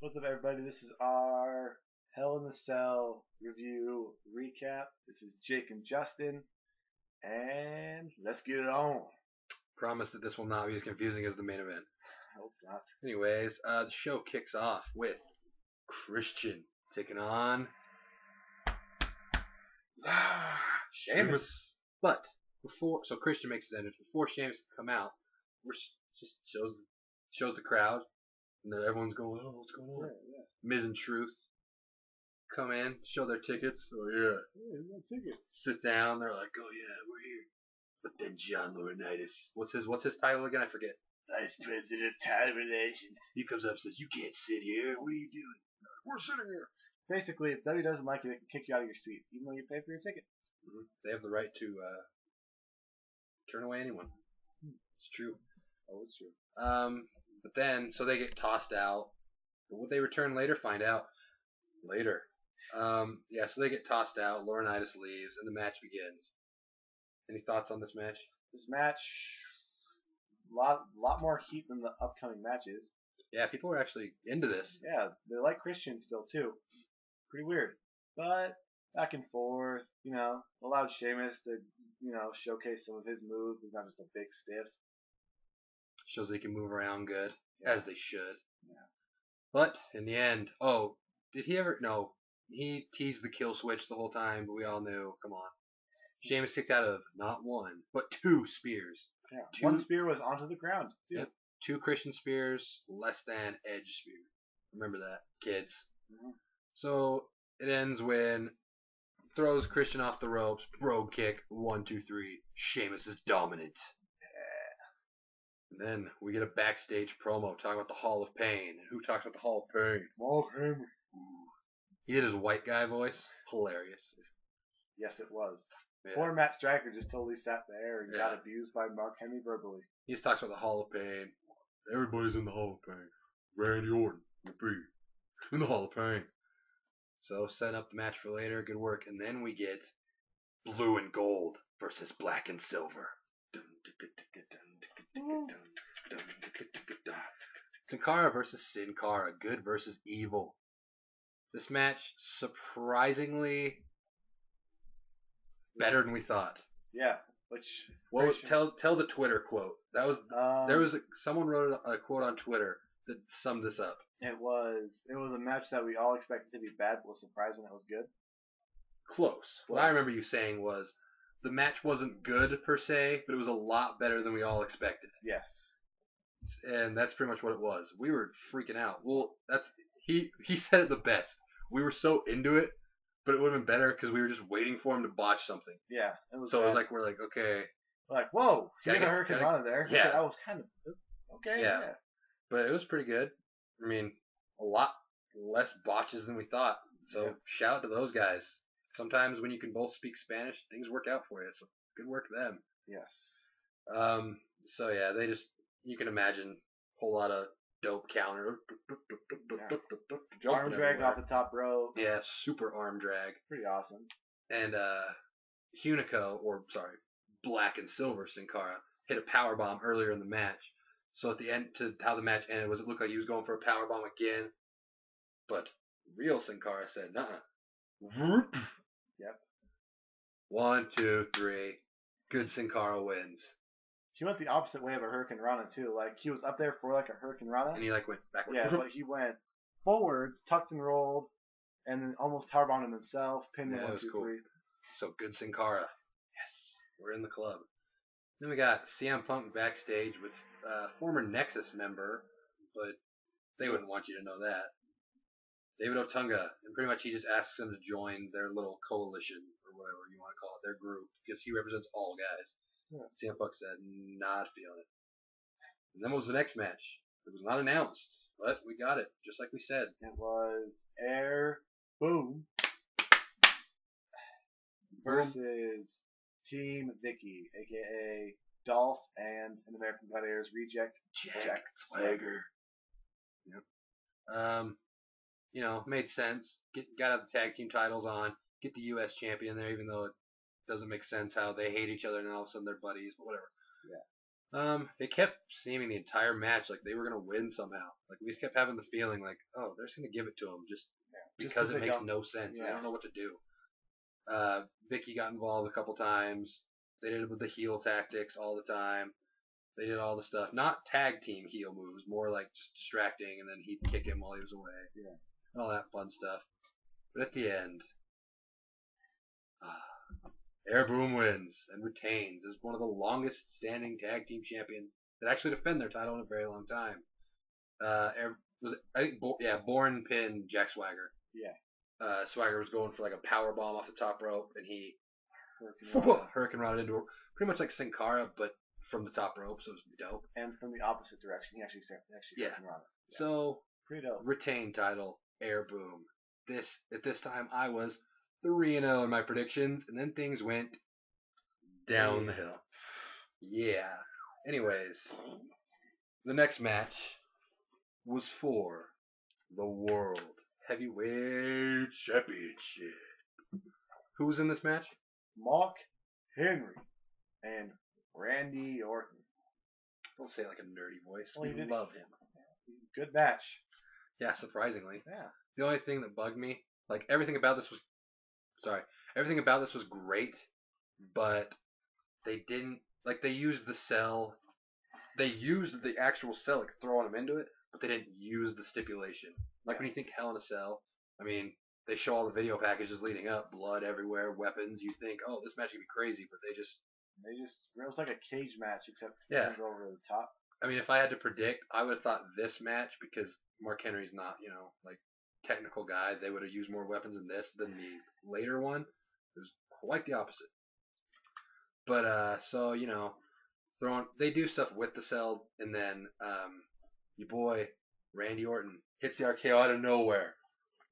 What's up, everybody? This is our Hell in the Cell review recap. This is Jake and Justin, and let's get it on. Promise that this will not be as confusing as the main event. I hope not. Anyways, the show kicks off with Christian taking on Sheamus. But so Christian makes his entrance before Sheamus can come out. Just shows the crowd, and then everyone's going, "Oh, what's going on?" Yeah. Miz and Truth come in, show their tickets. Oh yeah, No tickets. sit down. They're like, "Oh yeah, we're here." But then John Laurinaitis, what's his title again? I forget. Vice President of Talent Relations. He comes up and says, "You can't sit here. What are you doing?" "We're sitting here." Basically, if W doesn't like you, they can kick you out of your seat, even though you pay for your ticket. They have the right to turn away anyone. It's true. Oh, it's true. But then, so they get tossed out. But would they return later? Find out later. Yeah, so they get tossed out. Laurinaitis leaves, and the match begins. Any thoughts on this match? This match, lot more heat than the upcoming matches. Yeah, people were actually into this. Yeah, they like Christian still too. Pretty weird, but back and forth. Allowed Sheamus to showcase some of his moves. He's not just a big stiff. Shows they can move around good, as they should. Yeah. But in the end, did he ever? No, he teased the kill switch the whole time, but we all knew. Come on, Sheamus kicked out of not one, but 2 spears. Yeah, one spear was onto the ground too. Yep. 2 Christian spears, less than Edge spear. Remember that, kids. Mm-hmm. So it ends when throws Christian off the ropes, brogue kick, 1, 2, 3. Sheamus is dominant. And then we get a backstage promo talking about the Hall of Pain. And who talks about the Hall of Pain? Mark Henry. He did his white guy voice. Hilarious. Yes, it was. Yeah. Poor Matt Striker just totally sat there and got abused by Mark Henry verbally. He just talks about the Hall of Pain. Everybody's in the Hall of Pain. Randy Orton will be in the Hall of Pain. So setting up the match for later. Good work. And then we get Blue and Gold versus Black and Silver. Sin Cara versus Sin Cara. Good versus evil. This match surprisingly better than we thought. Yeah. Tell the Twitter quote. That was someone wrote a quote on Twitter that summed this up. It was a match that we all expected to be bad, but was surprised when it was good. Close. What I remember you saying was the match wasn't good per se, but it was a lot better than we all expected. Yes. And that's pretty much what it was. We were freaking out. Well, he said it the best. We were so into it, but it would have been better because we were just waiting for him to botch something. Yeah. It was we're like, okay. We're like, whoa, he had a Hurricane Rana there. Yeah. That was kind of okay. Yeah. But it was pretty good. I mean, a lot less botches than we thought. So shout out to those guys. Sometimes when you can both speak Spanish, things work out for you. So good work to them. Yes. So yeah, you can imagine a whole lot of dope counter. Yeah. Arm drag off the top rope. Yeah, super arm drag. Pretty awesome. And Black and Silver Sin Cara hit a power bomb earlier in the match. So at the end, to how the match ended, it looked like he was going for a power bomb again. But real Sin Cara said, "Nuh-uh." Yep. 1, 2, 3. Good Sin Cara wins. He went the opposite way of a Hurricane Rana too. Like he was up there for like a Hurricane Rana. And he went backwards. Yeah, but he went forwards, tucked and rolled, and then almost powerbombed him himself. Pinned him 1, 2, 3. So good Sin Cara. Yes, we're in the club. Then we got CM Punk backstage with former Nexus member, but they wouldn't want you to know that. David Otunga, and pretty much he just asks them to join their little coalition, or whatever you want to call it, their group, because he represents all guys. Yeah. CM Punk said, not feeling it. And then what was the next match? It was not announced, but we got it, just like we said. It was Air Boom versus Team Vicky, a.k.a. Dolph and an American Gladiators reject, Jack Swagger. Yep. Made sense. Got out the tag team titles on. Get the U.S. champion there, even though it doesn't make sense how they hate each other and all of a sudden they're buddies, but whatever. It kept seeming the entire match like they were gonna win somehow. Like we just kept having the feeling like, oh, they're just gonna give it to them just because it makes no sense. Yeah. They don't know what to do. Vicky got involved a couple times. They did it with the heel tactics all the time. They did all the stuff, not tag team heel moves, more like just distracting, and then he'd kick him while he was away. Yeah. And all that fun stuff. But at the end, Air Boom wins and retains as one of the longest standing tag team champions that actually defend their title in a very long time. Bourne pinned Jack Swagger. Yeah. Swagger was going for like a power bomb off the top rope, and he Hurricane Rod into pretty much like Sin Cara, but from the top rope, so it was dope. And from the opposite direction, he actually Hurricane Rod. Yeah. So pretty dope. Retained title, Air Boom. At this time I was 3-0 in my predictions, and then things went down the hill. Yeah. Anyways, the next match was for the World Heavyweight Championship. Who was in this match? Mark Henry and Randy Orton. Don't say it like a nerdy voice. Well, We love him. Good match. Yeah, surprisingly. Yeah. The only thing that bugged me, like everything about this was great, but they didn't, like they used the cell, they used the actual cell, like throwing them into it, but they didn't use the stipulation. Like when you think Hell in a Cell, I mean, they show all the video packages leading up, blood everywhere, weapons, you think, oh, this match could be crazy, but it was like a cage match, except Yeah. go over the top. I mean, if I had to predict, I would have thought this match, because Mark Henry's not, like technical guy, they would have used more weapons in this than the later one. It was quite the opposite. But so they do stuff with the cell, and then your boy Randy Orton hits the RKO out of nowhere.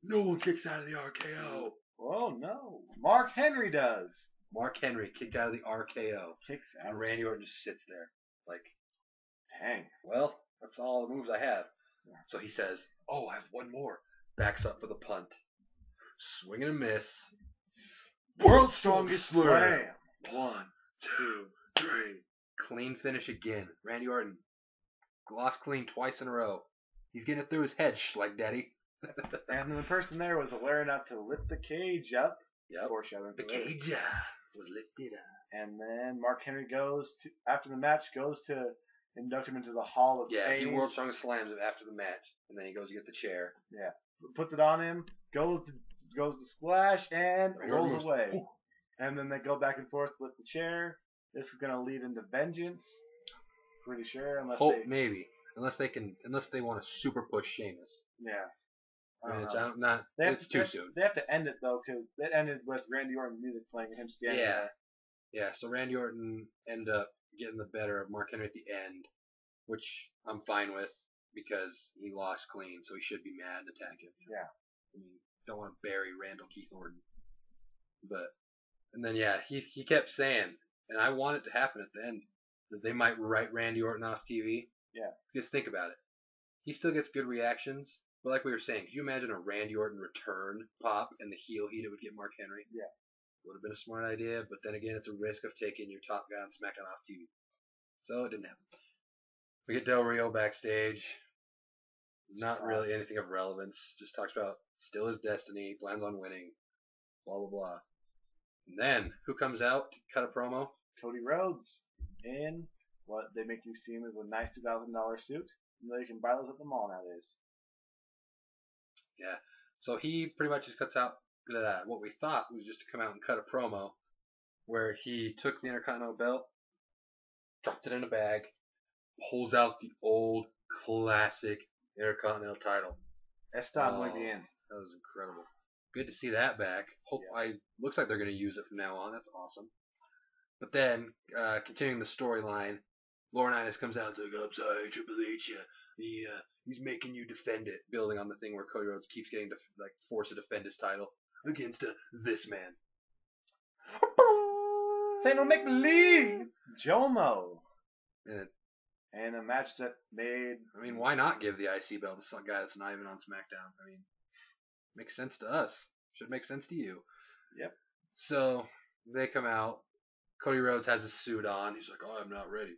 No one kicks out of the RKO. Oh no, Mark Henry does. Mark Henry kicked out of the RKO, Kicks out. and Randy Orton just sits there like, Dang. well, that's all the moves I have. So he says, oh, I have one more. Backs up for the punt. Swing and a miss. World's Strongest Slam. 1, 2, 3. Clean finish again. Randy Orton. Gloss clean twice in a row. He's getting it through his head, like daddy. And the person there was aware enough to lift the cage up. Yep. Foreshadowing. The cage was lifted up. And then Mark Henry after the match, goes to induct him into the Hall of Fame. Yeah, he World's Strongest Slams him after the match. And then he goes to get the chair. Yeah. Puts it on him, goes to splash, and rolls away. And then they go back and forth with the chair. This is going to lead into Vengeance. Pretty sure, unless maybe. Unless they want to super push Sheamus. Yeah. It's too soon. They have to end it though, because it ended with Randy Orton music playing and him standing there. Yeah, so Randy Orton ended up getting the better of Mark Henry at the end, which I'm fine with because he lost clean, so he should be mad and attack him. Yeah. I mean, don't want to bury Randall Keith Orton. And then he kept saying, and I want it to happen at the end, that they might write Randy Orton off TV. Yeah. Just think about it. He still gets good reactions, but like we were saying, could you imagine a Randy Orton return pop and the heel heat it would get Mark Henry? Yeah. Would have been a smart idea, but then again, it's a risk of taking your top guy on SmackDown off TV. So it didn't happen. We get Del Rio backstage. Not really anything of relevance. Just talks about still his destiny, plans on winning, blah, blah, blah. And then, who comes out to cut a promo? Cody Rhodes in what they make you seem as a nice $2,000 suit. You know, you can buy those at the mall nowadays. Yeah. So he pretty much just cuts out what we thought was just to come out and cut a promo where he took the Intercontinental belt, dropped it in a bag, pulls out the old classic Intercontinental title. Está muy bien. That was incredible. Good to see that back. Looks like they're going to use it from now on. That's awesome. But then, continuing the storyline, Laurinaitis comes out to go, I'm sorry, Triple H, he's making you defend it, building on the thing where Cody Rhodes keeps getting forced to defend his title against this man. Say no make believe, Jomo. And a match that made. I mean, why not give the IC belt to some guy that's not even on SmackDown? I mean, makes sense to us. Should make sense to you. Yep. So they come out. Cody Rhodes has his suit on. He's like, oh, I'm not ready.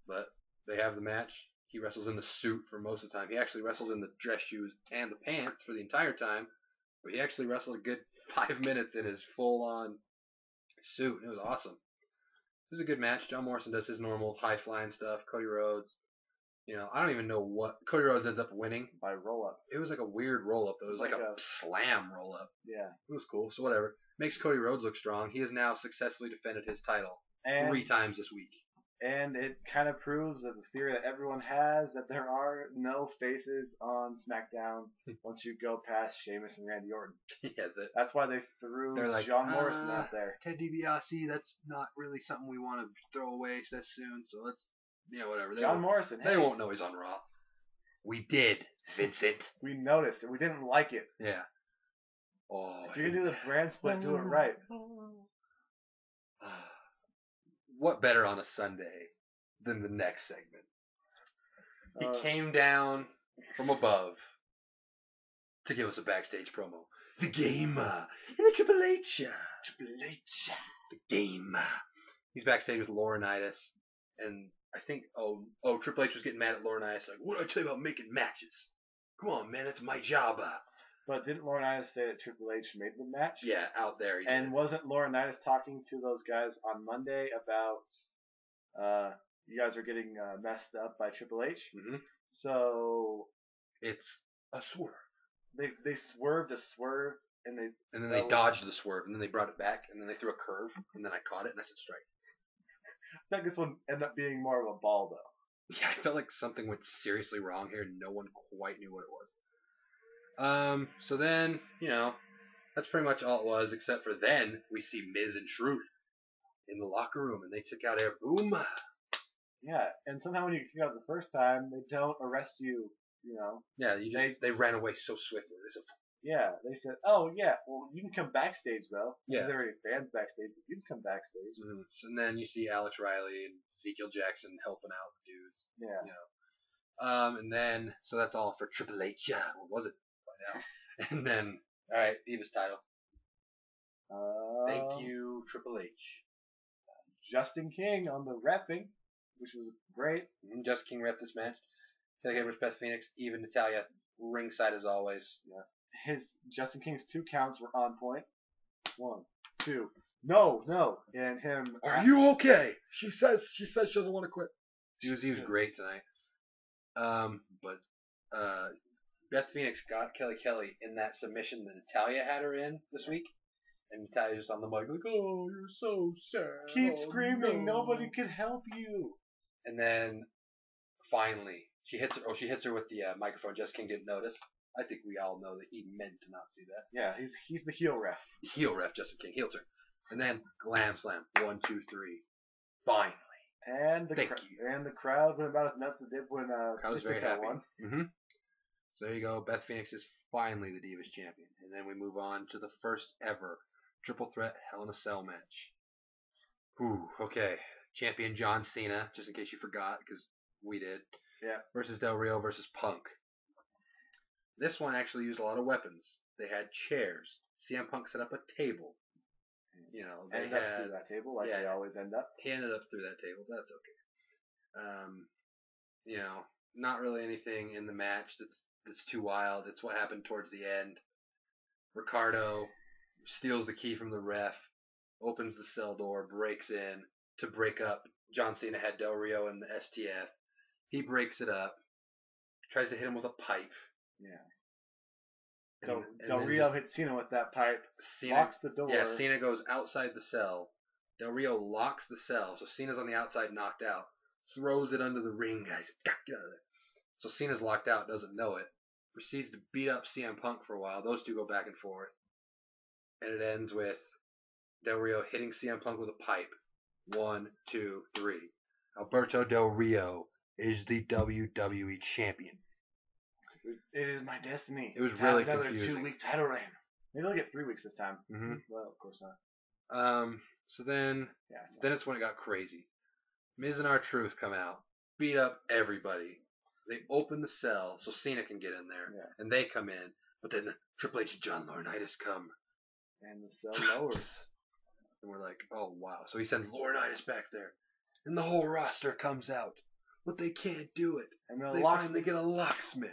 But they have the match. He wrestles in the suit for most of the time. He actually wrestled in the dress shoes and the pants for the entire time. But he actually wrestled a good 5 minutes in his full-on suit. It was awesome. It was a good match. John Morrison does his normal high-flying stuff. Cody Rhodes. I don't even know what. Cody Rhodes ends up winning. By roll-up. It was like a weird roll-up, though. It was like a slam roll-up. Yeah. It was cool, so whatever. Makes Cody Rhodes look strong. He has now successfully defended his title 3 times this week. And it kind of proves that the theory that everyone has that there are no faces on SmackDown once you go past Sheamus and Randy Orton. Yeah, that's why they threw John Morrison out there. Ted DiBiase, that's not really something we want to throw away that soon, so let's, whatever. John Morrison, they won't know he's on Raw. We did, Vincent. We noticed, and we didn't like it. Yeah. Oh. If you're going to do the brand split, do it right. What better on a Sunday than the next segment? He came down from above to give us a backstage promo. The game in the Triple H. The game. He's backstage with Laurinaitis, and I think Triple H was getting mad at Laurinaitis, like, what did I tell you about making matches? Come on, man, it's my job. But didn't Laurinaitis say that Triple H made the match? Yeah, out there. And wasn't Laurinaitis talking to those guys on Monday about you guys are getting messed up by Triple H? Mm-hmm. So it's a swerve. They swerved a swerve, and then they dodged the swerve, and then they brought it back, and then they threw a curve, and then I caught it, and I said strike. I think this one ended up being more of a ball, though. Yeah, I felt like something went seriously wrong here, and no one quite knew what it was. So then, that's pretty much all it was, except for then we see Miz and Truth in the locker room, and they took out Air Boom. Yeah, and somehow when you kick out the first time, they don't arrest you, Yeah, they ran away so swiftly. They said, they said, oh yeah, well you can come backstage though. Yeah. There are fans backstage, but you can come backstage. Mm-hmm. So, and then you see Alex Riley and Ezekiel Jackson helping out the dudes. Yeah. And then, so that's all for Triple H. Yeah, what was it by now? And then, all right, Divas title. Thank you, Triple H. Justin King on the repping, which was great. Justin King repped this match. Kelly versus Beth Phoenix, even Natalya, ringside as always. Yeah. Justin King's 2 counts were on point. 1, 2. No. And him. Are you okay? She says she doesn't want to quit. He was great tonight. But Beth Phoenix got Kelly in that submission that Natalya had her in this week. And Natalya's just on the mic like, oh, you're so sad. Keep screaming. No. Nobody can help you. And then finally, she hits her with the microphone. Jess King didn't notice. I think we all know that he meant to not see that. Yeah, he's the heel ref. Heel ref, Justin King. Heel turn. And then glam slam. 1, 2, 3. Finally. And the crowd went about as nuts as it did when crowd was very happy. Won. Mm-hmm. So there you go. Beth Phoenix is finally the Divas champion. And then we move on to the first ever triple threat Hell in a Cell match. Ooh, okay. Champion John Cena, just in case you forgot, because we did. Yeah. Versus Del Rio versus Punk. This one actually used a lot of weapons. They had chairs. CM Punk set up a table. They ended up through that table like they always end up. He ended up through that table. That's okay. Not really anything in the match that's too wild. It's what happened towards the end. Ricardo steals the key from the ref, opens the cell door, breaks in to break up. John Cena had Del Rio in the STF. He breaks it up, tries to hit him with a pipe. Yeah. Del Rio hits Cena with that pipe, locks the door. Yeah, Cena goes outside the cell. Del Rio locks the cell, so Cena's on the outside knocked out. Throws it under the ring, guys. Get out of there. So Cena's locked out, doesn't know it. Proceeds to beat up CM Punk for a while. Those two go back and forth. And it ends with Del Rio hitting CM Punk with a pipe. 1, 2, 3. Alberto Del Rio is the WWE champion. It is my destiny. It was really another confusing. 2-week title reign. Maybe I'll get 3 weeks this time. Mm-hmm. Well, of course not. So then it's when it got crazy. Miz and R-Truth come out, beat up everybody. They open the cell so Cena can get in there, and they come in. But then Triple H and John Laurinaitis come, and the cell lowers. And we're like, oh wow. So he sends Laurinaitis back there, and the whole roster comes out. but they can't do it. And the They finally get a locksmith,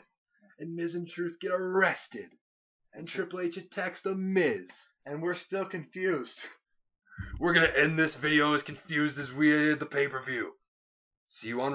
and Miz and Truth get arrested, and Triple H attacks the Miz. And we're still confused. We're gonna end this video as confused as we did the pay-per-view. See you on